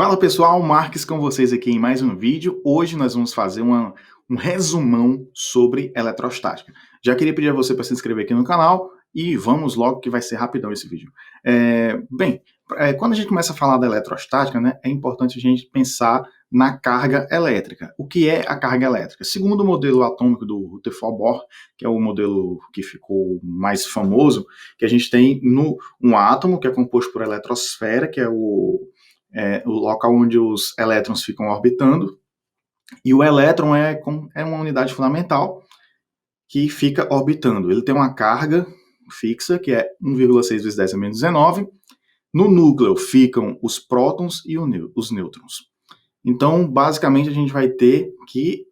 Fala pessoal, Marques com vocês aqui em mais um vídeo. Hoje nós vamos fazer um resumão sobre eletrostática. Já queria pedir a você para se inscrever aqui no canal e vamos logo que vai ser rapidão esse vídeo. Quando a gente começa a falar da eletrostática, né, é importante a gente pensar na carga elétrica. O que é a carga elétrica? Segundo o modelo atômico do Rutherford Bohr, que é o modelo que ficou mais famoso, que a gente tem um átomo que é composto por eletrosfera, que é o local onde os elétrons ficam orbitando, e o elétron é uma unidade fundamental que fica orbitando. Ele tem uma carga fixa, que é 1,6 vezes 10 a menos 19. No núcleo ficam os prótons e os nêutrons. Então, basicamente, a gente vai ter que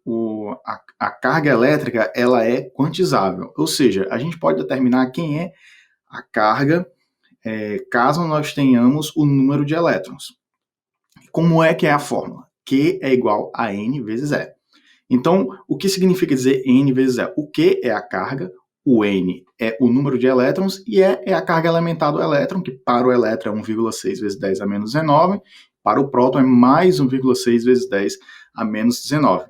a carga elétrica ela é quantizável, ou seja, a gente pode determinar quem é a carga caso nós tenhamos o número de elétrons. Como é que é a fórmula? Q é igual a N vezes E. Então, o que significa dizer N vezes E? O Q é a carga, o N é o número de elétrons e E é a carga elementar do elétron, que para o elétron é 1,6 vezes 10 a menos 19, para o próton é mais 1,6 vezes 10 a menos 19.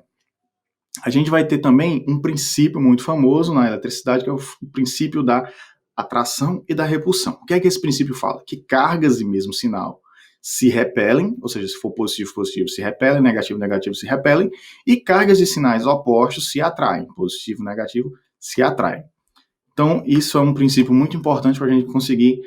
A gente vai ter também um princípio muito famoso na eletricidade, que é o princípio da atração e da repulsão. O que é que esse princípio fala? Que cargas de mesmo sinal se repelem, ou seja, se for positivo, positivo se repelem, negativo, negativo se repelem, e cargas de sinais opostos se atraem, positivo, negativo se atraem. Então, isso é um princípio muito importante para a gente conseguir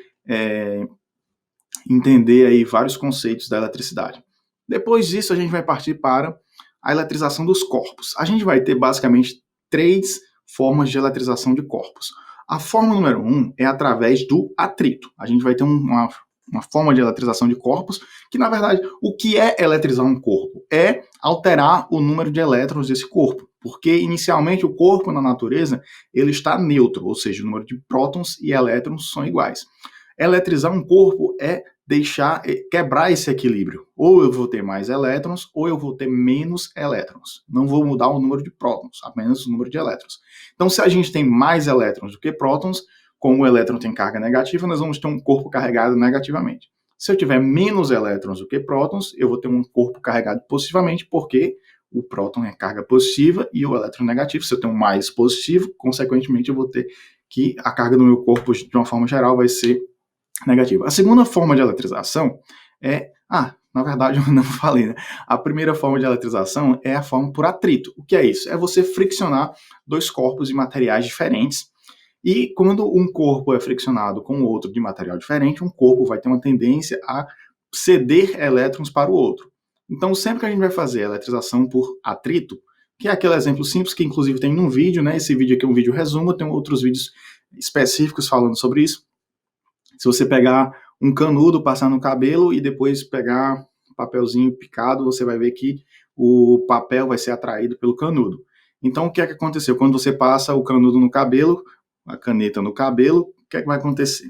entender aí vários conceitos da eletricidade. Depois disso, a gente vai partir para a eletrização dos corpos. A gente vai ter basicamente 3 formas de eletrização de corpos. A forma número 1 é através do atrito. A gente vai ter uma forma de eletrização de corpos, que na verdade, o que é eletrizar um corpo? É alterar o número de elétrons desse corpo, porque inicialmente o corpo na natureza ele está neutro, ou seja, o número de prótons e elétrons são iguais. Eletrizar um corpo é quebrar esse equilíbrio. Ou eu vou ter mais elétrons, ou eu vou ter menos elétrons. Não vou mudar o número de prótons, apenas o número de elétrons. Então, se a gente tem mais elétrons do que prótons, como o elétron tem carga negativa, nós vamos ter um corpo carregado negativamente. Se eu tiver menos elétrons do que prótons, eu vou ter um corpo carregado positivamente, porque o próton é carga positiva e o elétron negativo. Se eu tenho mais positivo, consequentemente eu vou ter que a carga do meu corpo, de uma forma geral, vai ser negativa. A segunda forma de eletrização na verdade eu não falei, né? A primeira forma de eletrização é a forma por atrito. O que é isso? É você friccionar 2 corpos de materiais diferentes. E quando um corpo é friccionado com o outro de material diferente, um corpo vai ter uma tendência a ceder elétrons para o outro. Então, sempre que a gente vai fazer a eletrização por atrito, que é aquele exemplo simples que inclusive tem num vídeo, né? Esse vídeo aqui é um vídeo resumo, tem outros vídeos específicos falando sobre isso. Se você pegar um canudo, passar no cabelo e depois pegar um papelzinho picado, você vai ver que o papel vai ser atraído pelo canudo. Então, o que é que aconteceu? Quando você passa o canudo no cabelo, a caneta no cabelo, o que é que vai acontecer?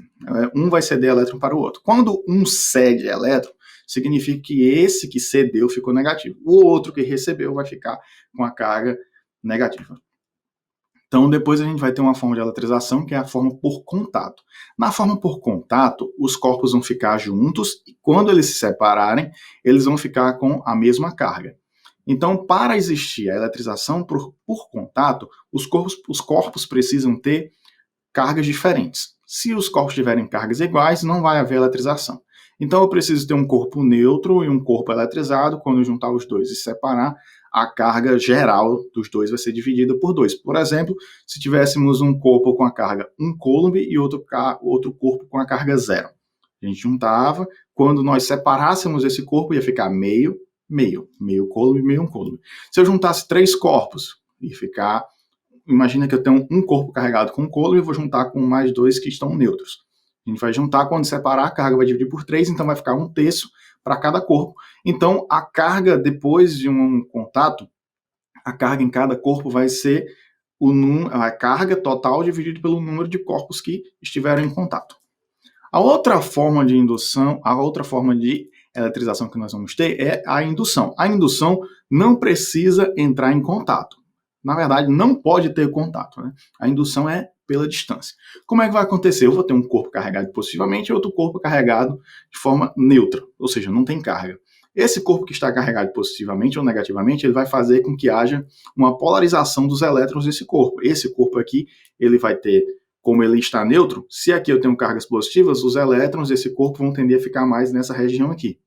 Um vai ceder elétron para o outro. Quando um cede elétron, significa que esse que cedeu ficou negativo. O outro que recebeu vai ficar com a carga negativa. Então, depois a gente vai ter uma forma de eletrização, que é a forma por contato. Na forma por contato, os corpos vão ficar juntos e quando eles se separarem, eles vão ficar com a mesma carga. Então, para existir a eletrização por contato, os corpos precisam ter cargas diferentes. Se os corpos tiverem cargas iguais, não vai haver eletrização. Então, eu preciso ter um corpo neutro e um corpo eletrizado. Quando eu juntar os dois e separar, a carga geral dos dois vai ser dividida por 2. Por exemplo, se tivéssemos um corpo com a carga 1 coulomb e outro corpo com a carga 0. A gente juntava, quando nós separássemos esse corpo, ia ficar meio coulomb, meio 1 coulomb. Se eu juntasse 3 corpos, ia ficar... Imagina que eu tenho um corpo carregado com 1 coulomb e vou juntar com mais 2 que estão neutros. A gente vai juntar, quando separar, a carga vai dividir por 3, então vai ficar 1/3 para cada corpo. Então, a carga, depois de um contato, a carga em cada corpo vai ser a carga total dividida pelo número de corpos que estiveram em contato. A outra forma de indução, a outra forma de eletrização que nós vamos ter é a indução. A indução não precisa entrar em contato. Na verdade, não pode ter contato, né? A indução é pela distância. Como é que vai acontecer? Eu vou ter um corpo carregado positivamente e outro corpo carregado de forma neutra, ou seja, não tem carga. Esse corpo que está carregado positivamente ou negativamente, ele vai fazer com que haja uma polarização dos elétrons desse corpo. Esse corpo aqui, ele vai ter, como ele está neutro, se aqui eu tenho cargas positivas, os elétrons desse corpo vão tender a ficar mais nessa região aqui.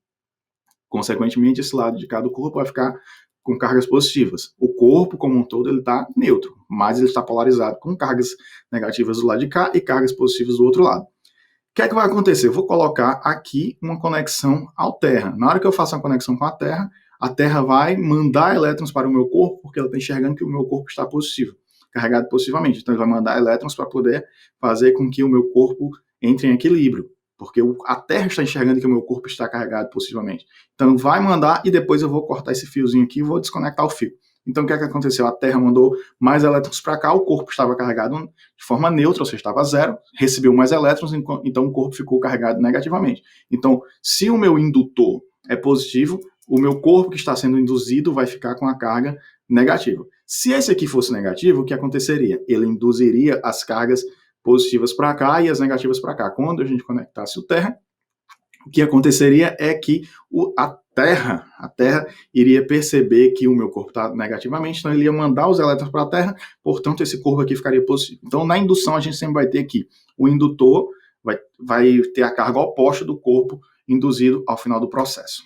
Consequentemente, esse lado de cada corpo vai ficar com cargas positivas. O corpo, como um todo, ele está neutro, mas ele está polarizado com cargas negativas do lado de cá e cargas positivas do outro lado. O que é que vai acontecer? Eu vou colocar aqui uma conexão ao Terra. Na hora que eu faço a conexão com a Terra vai mandar elétrons para o meu corpo, porque ela está enxergando que o meu corpo está positivo, carregado positivamente. Então, ele vai mandar elétrons para poder fazer com que o meu corpo entre em equilíbrio, porque a Terra está enxergando que o meu corpo está carregado positivamente. Então, vai mandar e depois eu vou cortar esse fiozinho aqui e vou desconectar o fio. Então, o que é que aconteceu? A Terra mandou mais elétrons para cá, o corpo estava carregado de forma neutra, ou seja, estava zero, recebeu mais elétrons, então o corpo ficou carregado negativamente. Então, se o meu indutor é positivo, o meu corpo que está sendo induzido vai ficar com a carga negativa. Se esse aqui fosse negativo, o que aconteceria? Ele induziria as cargas positivas para cá e as negativas para cá. Quando a gente conectasse o Terra, o que aconteceria é que a Terra iria perceber que o meu corpo está negativamente, então ele ia mandar os elétrons para a Terra, portanto esse corpo aqui ficaria positivo. Então na indução a gente sempre vai ter aqui o indutor vai ter a carga oposta do corpo induzido ao final do processo.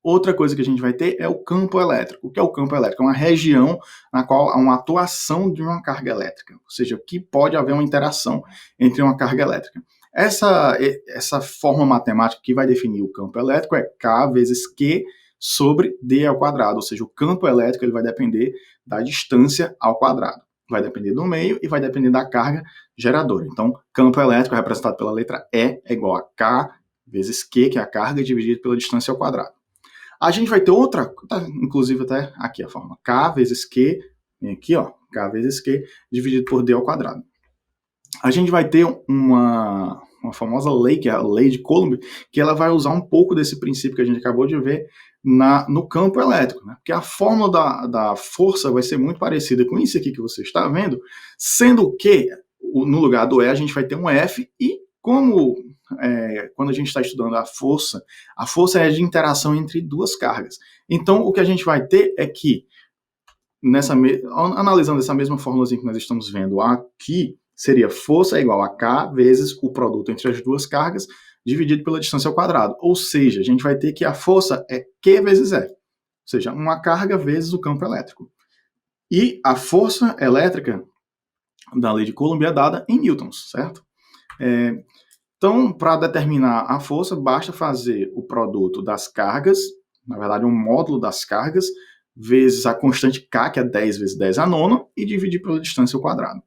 Outra coisa que a gente vai ter é o campo elétrico. O que é o campo elétrico? É uma região na qual há uma atuação de uma carga elétrica, ou seja, que pode haver uma interação entre uma carga elétrica. Essa forma matemática que vai definir o campo elétrico é K vezes Q sobre D ao quadrado, ou seja, o campo elétrico ele vai depender da distância ao quadrado, vai depender do meio e vai depender da carga geradora. Então, campo elétrico representado pela letra E é igual a K vezes Q, que é a carga, dividido pela distância ao quadrado. A gente vai ter outra, inclusive até aqui a forma, K vezes Q, vem aqui, ó, K vezes Q dividido por D ao quadrado. A gente vai ter uma famosa lei, que é a lei de Coulomb, que ela vai usar um pouco desse princípio que a gente acabou de ver no campo elétrico, né? Porque a fórmula da força vai ser muito parecida com isso aqui que você está vendo, sendo que no lugar do E a gente vai ter um F e como quando a gente está estudando a força é de interação entre duas cargas. Então o que a gente vai ter é que, analisando essa mesma fórmula que nós estamos vendo aqui, seria força igual a K vezes o produto entre as duas cargas, dividido pela distância ao quadrado. Ou seja, a gente vai ter que a força é Q vezes F, ou seja, uma carga vezes o campo elétrico. E a força elétrica da lei de Coulomb é dada em newtons, certo? Então, para determinar a força, basta fazer o produto das cargas, na verdade, um módulo das cargas, vezes a constante K, que é 10 vezes 10 a nona, e dividir pela distância ao quadrado.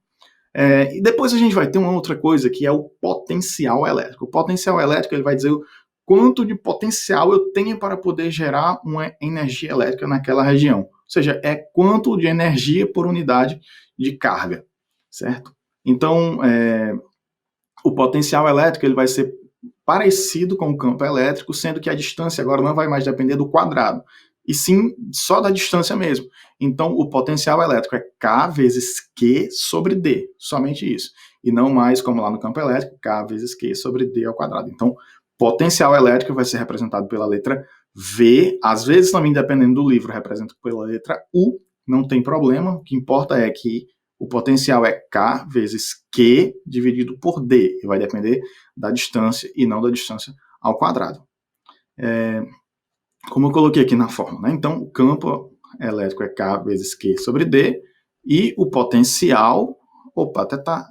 E depois a gente vai ter uma outra coisa, que é o potencial elétrico. O potencial elétrico ele vai dizer quanto de potencial eu tenho para poder gerar uma energia elétrica naquela região. Ou seja, é quanto de energia por unidade de carga, certo? Então, o potencial elétrico ele vai ser parecido com o campo elétrico, sendo que a distância agora não vai mais depender do quadrado, e sim só da distância mesmo. Então, o potencial elétrico é K vezes Q sobre D, somente isso. E não mais, como lá no campo elétrico, K vezes Q sobre D ao quadrado. Então, potencial elétrico vai ser representado pela letra V, às vezes também, dependendo do livro, representa pela letra U, não tem problema, o que importa é que o potencial é K vezes Q dividido por D, e vai depender da distância e não da distância ao quadrado. Como eu coloquei aqui na fórmula, né? Então, o campo elétrico é K vezes Q sobre D, e o potencial, até tá...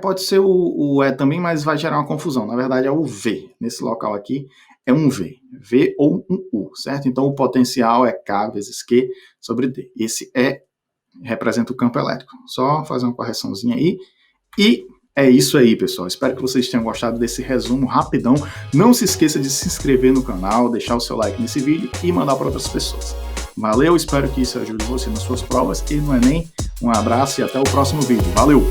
pode ser o E também, mas vai gerar uma confusão. Na verdade, é o V. Nesse local aqui, é um V. V ou um U, certo? Então, o potencial é K vezes Q sobre D. Esse E representa o campo elétrico. Só fazer uma correçãozinha aí. E é isso aí, pessoal. Espero que vocês tenham gostado desse resumo rapidão. Não se esqueça de se inscrever no canal, deixar o seu like nesse vídeo e mandar para outras pessoas. Valeu, espero que isso ajude você nas suas provas e no Enem. Um abraço e até o próximo vídeo. Valeu!